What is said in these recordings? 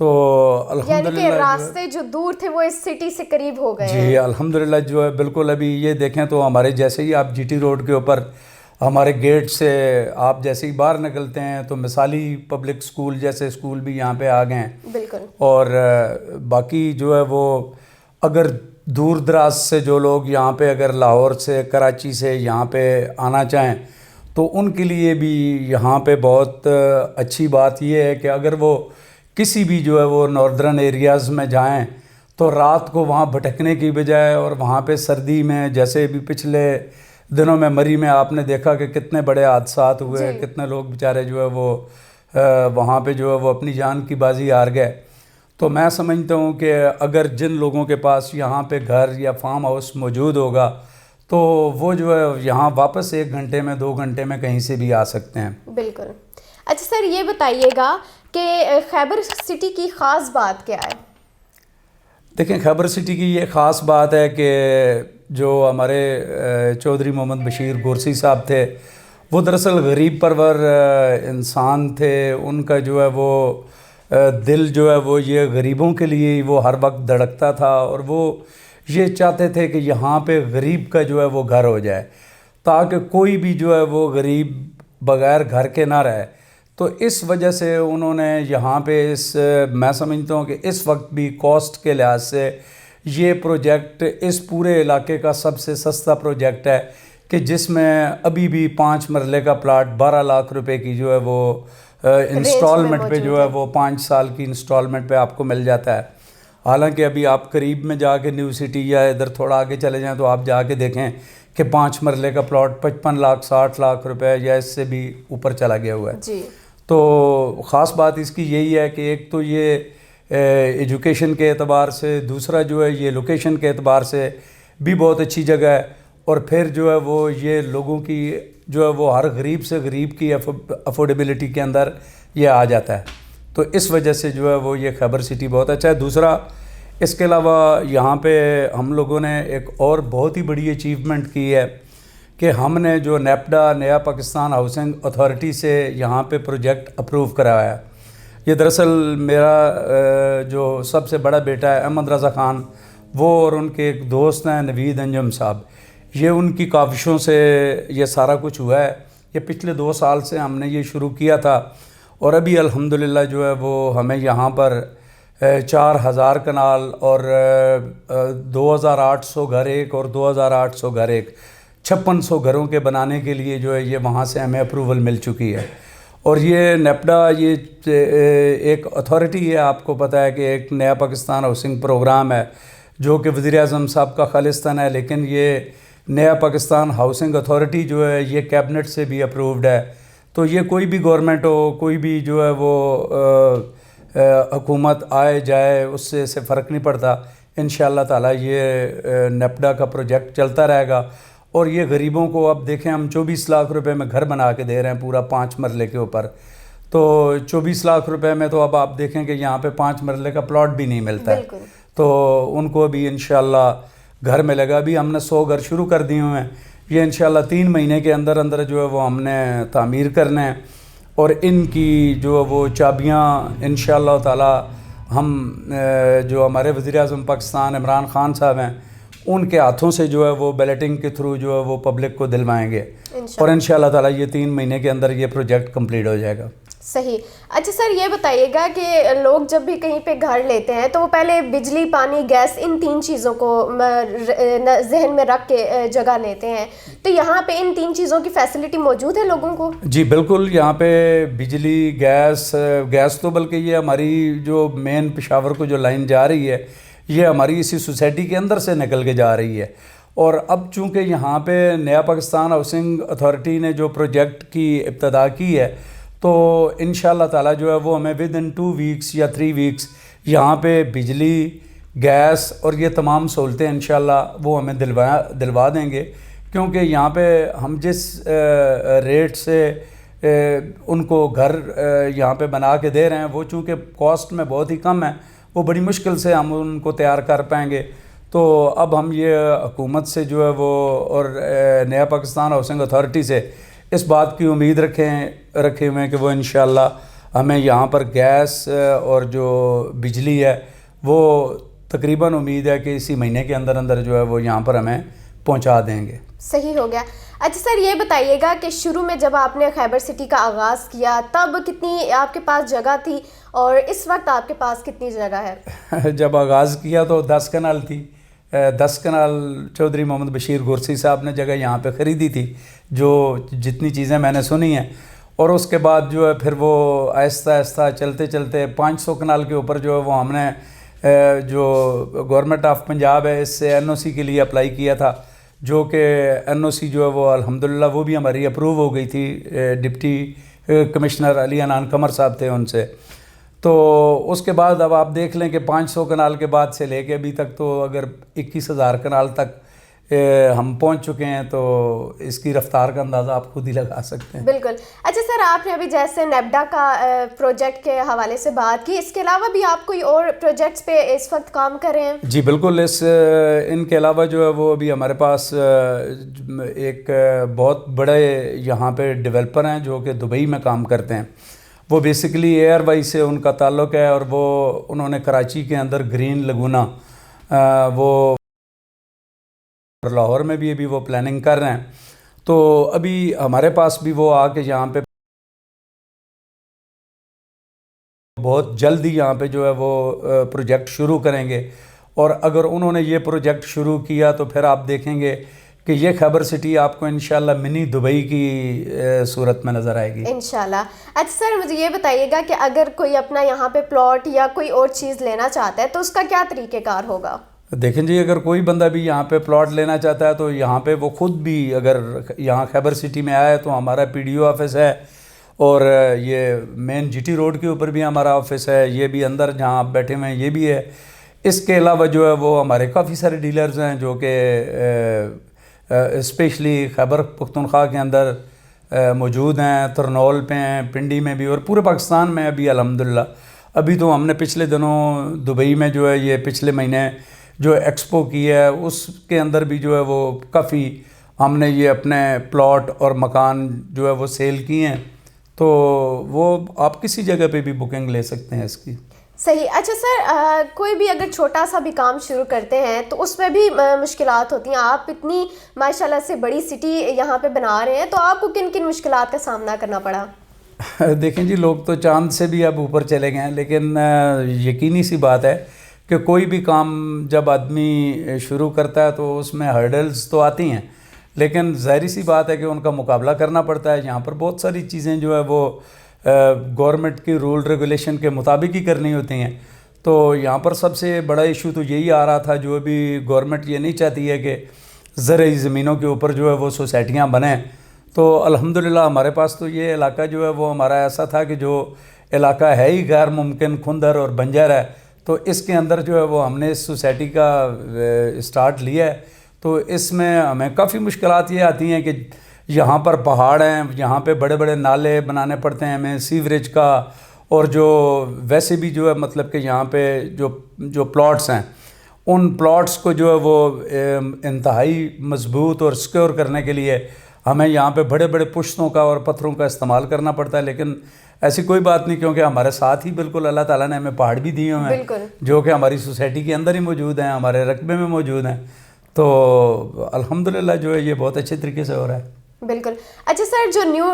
تو یعنی کہ الحمدللہ راستے جو دور تھے وہ اس سٹی سے قریب ہو گئے ہیں. جی الحمدللہ جو ہے بالکل. ابھی یہ دیکھیں تو ہمارے جیسے ہی آپ جی ٹی روڈ کے اوپر ہمارے گیٹ سے آپ جیسے ہی باہر نکلتے ہیں تو مثالی پبلک اسکول جیسے اسکول بھی یہاں پہ آ گئے ہیں. بالکل. اور باقی جو ہے وہ اگر دور دراز سے جو لوگ یہاں پہ اگر لاہور سے کراچی سے یہاں پہ آنا چاہیں تو ان کے لیے بھی یہاں پہ بہت اچھی بات یہ ہے کہ اگر وہ کسی بھی جو ہے وہ ناردرن ایریاز میں جائیں تو رات کو وہاں بھٹکنے کی بجائے اور وہاں پہ سردی میں جیسے بھی پچھلے دنوں میں مری میں آپ نے دیکھا کہ کتنے بڑے حادثات ہوئے, کتنے لوگ بیچارے جو ہے وہ وہاں پہ جو ہے وہ اپنی جان کی بازی ہار گئے. تو میں سمجھتا ہوں کہ اگر جن لوگوں کے پاس یہاں پہ گھر یا فارم ہاؤس موجود ہوگا تو وہ جو ہے یہاں واپس 1 گھنٹے میں 2 گھنٹے میں کہیں سے بھی آ سکتے ہیں. بالکل. اچھا سر یہ بتائیے گا کہ خیبر سٹی کی خاص بات کیا ہے؟ دیکھیں خیبر سٹی کی یہ خاص بات ہے کہ جو ہمارے چودھری محمد بشیر گورسی صاحب تھے وہ دراصل غریب پرور انسان تھے. ان کا جو ہے وہ دل جو ہے وہ یہ غریبوں کے لیے وہ ہر وقت دھڑکتا تھا اور وہ یہ چاہتے تھے کہ یہاں پہ غریب کا جو ہے وہ گھر ہو جائے تاکہ کوئی بھی جو ہے وہ غریب بغیر گھر کے نہ رہے. تو اس وجہ سے انہوں نے یہاں پہ میں سمجھتا ہوں کہ اس وقت بھی کاسٹ کے لحاظ سے یہ پروجیکٹ اس پورے علاقے کا سب سے سستا پروجیکٹ ہے کہ جس میں ابھی بھی 5 مرلے کا پلاٹ 12 لاکھ روپے کی جو ہے وہ انسٹالمنٹ پہ جو ہے وہ 5 سال کی انسٹالمنٹ پہ آپ کو مل جاتا ہے. حالانکہ ابھی آپ قریب میں جا کے نیو سٹی یا ادھر تھوڑا آگے چلے جائیں تو آپ جا کے دیکھیں کہ 5 مرلے کا پلاٹ 55 لاکھ 60 لاکھ روپے یا اس سے بھی اوپر چلا گیا ہوا ہے. جی. تو خاص بات اس کی یہی ہے کہ ایک تو یہ ایجوکیشن کے اعتبار سے, دوسرا جو ہے یہ لوکیشن کے اعتبار سے بھی بہت اچھی جگہ ہے, اور پھر جو ہے وہ یہ لوگوں کی جو ہے وہ ہر غریب سے غریب کی افورڈیبلٹی کے اندر یہ آ جاتا ہے. تو اس وجہ سے جو ہے وہ یہ خیبر سٹی بہت اچھا ہے. دوسرا اس کے علاوہ یہاں پہ ہم لوگوں نے ایک اور بہت ہی بڑی اچیومنٹ کی ہے کہ ہم نے جو نیپڈا نیا پاکستان ہاؤسنگ اتھارٹی سے یہاں پہ پروجیکٹ اپروو کرایا ہے. یہ دراصل میرا جو سب سے بڑا بیٹا ہے احمد رضا خان, وہ اور ان کے ایک دوست ہیں نوید انجم صاحب, یہ ان کی کاوشوں سے یہ سارا کچھ ہوا ہے. یہ پچھلے 2 سال سے ہم نے یہ شروع کیا تھا اور ابھی الحمدللہ جو ہے وہ ہمیں یہاں پر 4000 کنال اور 2800 گھر ایک اور 2800 گھر ایک 5600 گھروں کے بنانے کے لیے جو ہے یہ وہاں سے ہمیں اپروول مل چکی ہے. اور یہ نیپڈا یہ ایک اتھارٹی ہے, آپ کو پتہ ہے کہ ایک نیا پاکستان ہاؤسنگ پروگرام ہے جو کہ وزیر اعظم صاحب کا خالصتاً ہے, لیکن یہ نیا پاکستان ہاؤسنگ اتھارٹی جو ہے یہ کیبنٹ سے بھی اپرووڈ ہے. تو یہ کوئی بھی گورنمنٹ ہو, کوئی بھی جو ہے وہ حکومت آئے جائے اس سے فرق نہیں پڑتا. انشاءاللہ تعالی یہ نیپڈا کا پروجیکٹ چلتا رہے گا. اور یہ غریبوں کو اب دیکھیں ہم 24 لاکھ روپے میں گھر بنا کے دے رہے ہیں پورا 5 مرلے کے اوپر. تو 24 لاکھ روپے میں تو اب آپ دیکھیں کہ یہاں پہ 5 مرلے کا پلاٹ بھی نہیں ملتا ہے. تو ان کو بھی انشاءاللہ گھر ملے گا. ابھی ہم نے 100 گھر شروع کر دیے ہوئے ہیں. یہ انشاءاللہ 3 مہینے کے اندر اندر جو ہے وہ ہم نے تعمیر کرنے ہیں اور ان کی جو وہ چابیاں انشاءاللہ تعالی ہم جو ہمارے وزیر اعظم پاکستان عمران خان صاحب ہیں ان کے ہاتھوں سے جو ہے وہ بیلٹنگ کے تھرو جو ہے وہ پبلک کو دلوائیں گے اور انشاءاللہ تعالی یہ 3 مہینے کے اندر یہ پروجیکٹ کمپلیٹ ہو جائے گا. صحیح. اچھا سر یہ بتائیے گا کہ لوگ جب بھی کہیں پہ گھر لیتے ہیں تو وہ پہلے بجلی پانی گیس ان 3 چیزوں کو ذہن میں رکھ کے جگہ لیتے ہیں, تو یہاں پہ ان 3 چیزوں کی فیسلٹی موجود ہے لوگوں کو؟ جی بالکل. یہاں پہ بجلی گیس تو بلکہ یہ ہماری جو مین پشاور کو جو لائن جا رہی ہے یہ ہماری اسی سوسائٹی کے اندر سے نکل کے جا رہی ہے. اور اب چونکہ یہاں پہ نیا پاکستان ہاؤسنگ اتھارٹی نے جو پروجیکٹ کی ابتدا کی ہے تو انشاءاللہ تعالی جو ہے وہ ہمیں ودن 2 ویکس یا 3 ویکس یہاں پہ بجلی گیس اور یہ تمام سہولتیں انشاءاللہ وہ ہمیں دلوا دیں گے. کیونکہ یہاں پہ ہم جس ریٹ سے ان کو گھر یہاں پہ بنا کے دے رہے ہیں وہ چونکہ کاسٹ میں بہت ہی کم ہے, وہ بڑی مشکل سے ہم ان کو تیار کر پائیں گے. تو اب ہم یہ حکومت سے جو ہے وہ اور نیا پاکستان ہاؤسنگ اتھارٹی سے اس بات کی امید رکھے ہوئے ہیں کہ وہ انشاءاللہ ہمیں یہاں پر گیس اور جو بجلی ہے وہ تقریباً امید ہے کہ اسی مہینے کے اندر اندر جو ہے وہ یہاں پر ہمیں پہنچا دیں گے. صحیح ہو گیا. اچھا سر یہ بتائیے گا کہ شروع میں جب آپ نے خیبر سٹی کا آغاز کیا تب کتنی آپ کے پاس جگہ تھی اور اس وقت آپ کے پاس کتنی جگہ ہے؟ جب آغاز کیا تو 10 کنال تھی. 10 کنال چودھری محمد بشیر گورسی صاحب نے جگہ یہاں پہ خریدی تھی. جو جتنی چیزیں میں نے سنی ہیں اور اس کے بعد جو ہے پھر وہ آہستہ آہستہ چلتے چلتے 500 کنال کے اوپر جو ہے وہ ہم نے جو گورنمنٹ آف پنجاب ہے اس سے NOC کے لیے اپلائی کیا تھا, جو کہ NOC جو ہے وہ الحمدللہ وہ بھی ہماری اپروو ہو گئی تھی. ڈپٹی کمشنر علی عنان قمر صاحب تھے ان سے. تو اس کے بعد اب آپ دیکھ لیں کہ 500 کنال کے بعد سے لے کے ابھی تک تو اگر 21,000 کنال تک ہم پہنچ چکے ہیں تو اس کی رفتار کا اندازہ آپ خود ہی لگا سکتے ہیں. بالکل. اچھا سر آپ نے ابھی جیسے نیبڈا کا پروجیکٹ کے حوالے سے بات کی, اس کے علاوہ بھی آپ کوئی اور پروجیکٹس پہ اس وقت کام کر رہے ہیں؟ جی بالکل. ان کے علاوہ جو ہے وہ ابھی ہمارے پاس ایک بہت بڑے یہاں پہ ڈیولپر ہیں جو کہ دبئی میں کام کرتے ہیں. وہ بیسیکلی ایئر وائی سے ان کا تعلق ہے اور وہ انہوں نے کراچی کے اندر گرین لگونا وہ لاہور میں بھی ابھی وہ پلاننگ کر رہے ہیں. تو ابھی ہمارے پاس بھی وہ آ کے یہاں پہ بہت جلد ہی یہاں پہ جو ہے وہ پروجیکٹ شروع کریں گے. اور اگر انہوں نے یہ پروجیکٹ شروع کیا تو پھر آپ دیکھیں گے کہ یہ خیبر سٹی آپ کو انشاءاللہ منی دبئی کی صورت میں نظر آئے گی انشاءاللہ. اچھا سر مجھے یہ بتائیے گا کہ اگر کوئی اپنا یہاں پہ پلاٹ یا کوئی اور چیز لینا چاہتا ہے تو اس کا کیا طریقہ کار ہوگا؟ دیکھیں جی, اگر کوئی بندہ بھی یہاں پہ پلاٹ لینا چاہتا ہے تو یہاں پہ وہ خود بھی اگر یہاں خیبر سٹی میں آئے تو ہمارا PDO آفس ہے اور یہ مین GT روڈ کے اوپر بھی ہمارا آفس ہے. یہ بھی اندر جہاں آپ بیٹھے ہوئے ہیں یہ بھی ہے. اس کے علاوہ جو ہے وہ ہمارے کافی سارے ڈیلرز ہیں جو کہ اسپیشلی خیبر پختونخوا کے اندر موجود ہیں, ترنول پہ ہیں, پنڈی میں بھی اور پورے پاکستان میں ابھی الحمدللہ. ابھی تو ہم نے پچھلے دنوں دبئی میں جو ہے یہ پچھلے مہینے جو ایکسپو کی ہے اس کے اندر بھی جو ہے وہ کافی ہم نے یہ اپنے پلاٹ اور مکان جو ہے وہ سیل کیے ہیں. تو وہ آپ کسی جگہ پہ بھی بکنگ لے سکتے ہیں اس کی. صحیح. اچھا سر کوئی بھی اگر چھوٹا سا بھی کام شروع کرتے ہیں تو اس میں بھی مشکلات ہوتی ہیں. آپ اتنی ماشاءاللہ سے بڑی سٹی یہاں پہ بنا رہے ہیں تو آپ کو کن کن مشکلات کا سامنا کرنا پڑا؟ دیکھیں جی, لوگ تو چاند سے بھی اب اوپر چلے گئے ہیں, لیکن یقینی سی بات ہے کہ کوئی بھی کام جب آدمی شروع کرتا ہے تو اس میں ہرڈلز تو آتی ہیں, لیکن ظاہری سی بات ہے کہ ان کا مقابلہ کرنا پڑتا ہے. یہاں پر بہت ساری چیزیں جو ہے وہ گورنمنٹ کی رول ریگولیشن کے مطابق ہی کرنی ہوتی ہیں. تو یہاں پر سب سے بڑا ایشو تو یہی آ رہا تھا, جو بھی گورنمنٹ یہ نہیں چاہتی ہے کہ زرعی زمینوں کے اوپر جو ہے وہ سوسائٹیاں بنیں. تو الحمدللہ ہمارے پاس تو یہ علاقہ جو ہے وہ ہمارا ایسا تھا کہ جو علاقہ ہے ہی غیر ممکن کھندر اور بنجر ہے, تو اس کے اندر جو ہے وہ ہم نے اس سوسائٹی کا اسٹارٹ لیا ہے. تو اس میں ہمیں کافی مشکلات یہ آتی ہیں کہ یہاں پر پہاڑ ہیں, یہاں پہ بڑے بڑے نالے بنانے پڑتے ہیں ہمیں سیوریج کا, اور جو ویسے بھی جو ہے مطلب کہ یہاں پہ جو پلاٹس ہیں ان پلاٹس کو جو ہے وہ انتہائی مضبوط اور سیکیور کرنے کے لیے ہمیں یہاں پہ بڑے بڑے پشتوں کا اور پتھروں کا استعمال کرنا پڑتا ہے. لیکن ایسی کوئی بات نہیں, کیونکہ ہمارے ساتھ ہی بالکل اللہ تعالیٰ نے ہمیں پہاڑ بھی دیے ہوئے ہیں جو کہ ہماری سوسائٹی کے اندر ہی موجود ہیں, ہمارے رقبے میں موجود ہیں. تو الحمدللہ جو ہے یہ بہت اچھے طریقے سے ہو رہا ہے. بالکل. اچھا سر جو نیو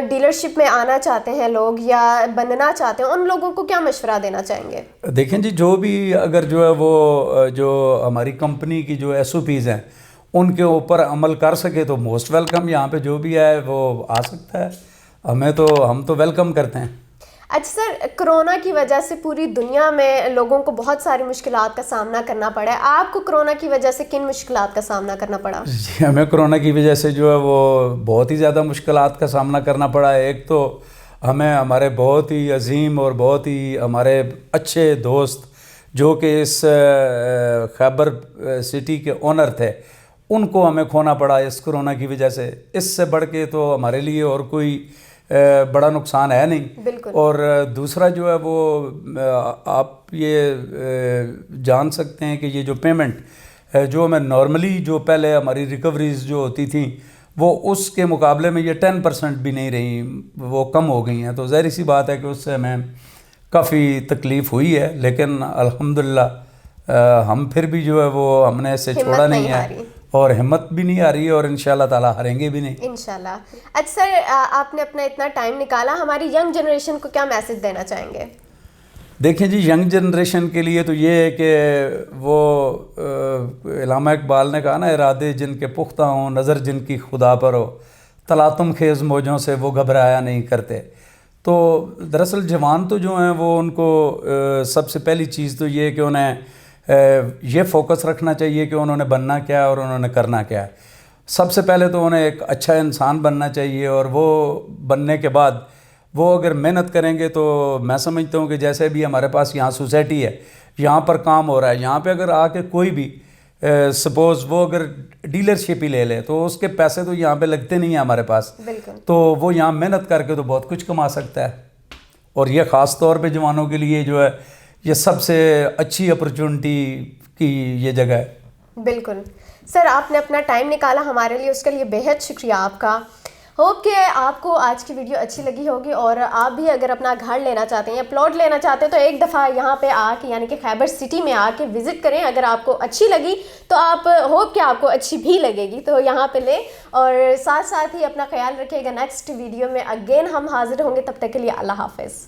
ڈیلرشپ میں آنا چاہتے ہیں لوگ یا بننا چاہتے ہیں ان لوگوں کو کیا مشورہ دینا چاہیں گے؟ دیکھیں جی, جو بھی اگر جو ہے وہ جو ہماری کمپنی کی جو SOPs ہیں ان کے اوپر عمل کر سکے تو موسٹ ویلکم. یہاں پہ جو بھی ہے وہ آ سکتا ہے, ہم تو ویلکم کرتے ہیں. اچھا سر کرونا کی وجہ سے پوری دنیا میں لوگوں کو بہت ساری مشکلات کا سامنا کرنا پڑا ہے. آپ کو کرونا کی وجہ سے کن مشکلات کا سامنا کرنا پڑا؟ جی ہمیں کرونا کی وجہ سے جو ہے وہ بہت ہی زیادہ مشکلات کا سامنا کرنا پڑا ہے. ایک تو ہمیں ہمارے بہت ہی عظیم اور بہت ہی ہمارے اچھے دوست جو کہ اس خیبر سٹی کے اونر تھے ان کو ہمیں کھونا پڑا اس کرونا کی وجہ سے. اس سے بڑھ کے تو ہمارے لیے اور کوئی بڑا نقصان ہے نہیں. بالکل. اور دوسرا جو ہے وہ آپ یہ جان سکتے ہیں کہ یہ جو پیمنٹ جو ہمیں نارملی جو پہلے ہماری ریکوریز جو ہوتی تھیں وہ اس کے مقابلے میں یہ 10% بھی نہیں رہی، وہ کم ہو گئی ہیں. تو ظاہر سی بات ہے کہ اس سے ہمیں کافی تکلیف ہوئی ہے، لیکن الحمدللہ ہم پھر بھی جو ہے وہ ہم نے اسے چھوڑا نہیں ہے اور ہمت بھی نہیں آ رہی ہے، اور انشاءاللہ تعالی ہاریں گے بھی نہیں انشاءاللہ. اچھا سر، آپ نے اپنا اتنا ٹائم نکالا، ہماری ینگ جنریشن کو کیا میسج دینا چاہیں گے؟ دیکھیں جی، ینگ جنریشن کے لیے تو یہ ہے کہ وہ علامہ اقبال نے کہا نا، ارادے جن کے پختہ ہوں، نظر جن کی خدا پر ہو، تلاطم خیز موجوں سے وہ گھبرایا نہیں کرتے. تو دراصل جوان تو جو ہیں وہ ان کو سب سے پہلی چیز تو یہ کہ انہیں یہ فوکس رکھنا چاہیے کہ انہوں نے بننا کیا ہے اور انہوں نے کرنا کیا ہے. سب سے پہلے تو انہیں ایک اچھا انسان بننا چاہیے، اور وہ بننے کے بعد وہ اگر محنت کریں گے تو میں سمجھتا ہوں کہ جیسے بھی ہمارے پاس یہاں سوسائٹی ہے، یہاں پر کام ہو رہا ہے، یہاں پہ اگر آ کے کوئی بھی سپوز وہ اگر ڈیلرشپ ہی لے لے تو اس کے پیسے تو یہاں پہ لگتے نہیں ہیں ہمارے پاس، تو وہ یہاں محنت کر کے تو بہت کچھ کما سکتا ہے. اور یہ خاص طور پہ جوانوں کے لیے جو ہے یہ سب سے اچھی اپرچونٹی کی یہ جگہ ہے. بالکل سر، آپ نے اپنا ٹائم نکالا ہمارے لیے، اس کے لیے بے حد شکریہ آپ کا. ہوپ کہ آپ کو آج کی ویڈیو اچھی لگی ہوگی، اور آپ بھی اگر اپنا گھر لینا چاہتے ہیں یا پلاٹ لینا چاہتے ہیں تو ایک دفعہ یہاں پہ آ کے یعنی کہ خیبر سٹی میں آ کے وزٹ کریں. اگر آپ کو اچھی لگی تو آپ ہوپ کہ آپ کو اچھی بھی لگے گی، تو یہاں پہ لیں. اور ساتھ ساتھ ہی اپنا خیال رکھیے گا. نیکسٹ ویڈیو میں اگین ہم حاضر ہوں گے، تب تک کے لیے اللہ حافظ.